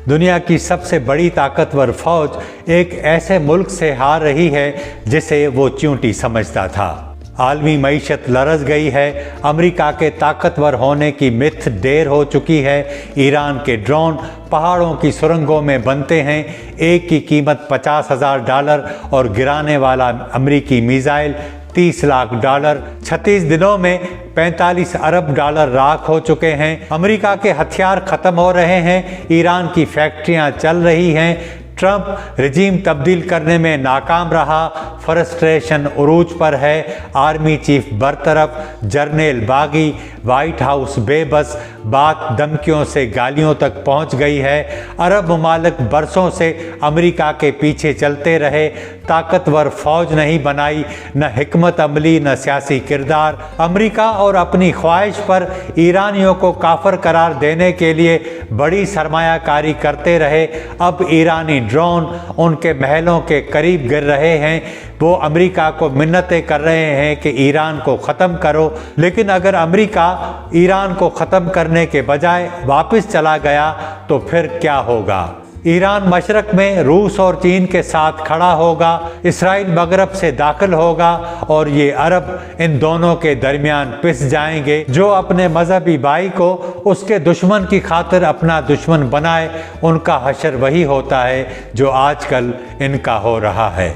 دنیا کی سب سے بڑی طاقتور فوج ایک ایسے ملک سے ہار رہی ہے جسے وہ چیونٹی سمجھتا تھا۔ عالمی معیشت لرز گئی ہے، امریکہ کے طاقتور ہونے کی متھ دیر ہو چکی ہے، ایران کے ڈرون پہاڑوں کی سرنگوں میں بنتے ہیں، ایک کی قیمت $50,000 اور گرانے والا امریکی میزائل $30 لاکھ، 36 دنوں میں $45 ارب راکھ ہو چکے ہیں۔ امریکہ کے ہتھیار ختم ہو رہے ہیں، ایران کی فیکٹریاں چل رہی ہیں، ٹرمپ رجیم تبدیل کرنے میں ناکام رہا، فرسٹریشن عروج پر ہے، آرمی چیف برطرف، جرنیل باغی، وائٹ ہاؤس بے بس، بات دھمکیوں سے گالیوں تک پہنچ گئی ہے۔ عرب ممالک برسوں سے امریکہ کے پیچھے چلتے رہے، طاقتور فوج نہیں بنائی، نہ حکمت عملی، نہ سیاسی کردار۔ امریکہ اور اپنی خواہش پر ایرانیوں کو کافر قرار دینے کے لیے بڑی سرمایہ کاری کرتے رہے۔ اب ایرانی ڈرون ان کے محلوں کے قریب گر رہے ہیں، وہ امریکہ کو منتیں کر رہے ہیں کہ ایران کو ختم کرو، لیکن اگر امریکہ ایران کو ختم کرنے کے بجائے واپس چلا گیا تو پھر کیا ہوگا؟ ایران مشرق میں روس اور چین کے ساتھ کھڑا ہوگا، اسرائیل مغرب سے داخل ہوگا اور یہ عرب ان دونوں کے درمیان پس جائیں گے۔ جو اپنے مذہبی بھائی کو اس کے دشمن کی خاطر اپنا دشمن بنائے، ان کا حشر وہی ہوتا ہے جو آج کل ان کا ہو رہا ہے۔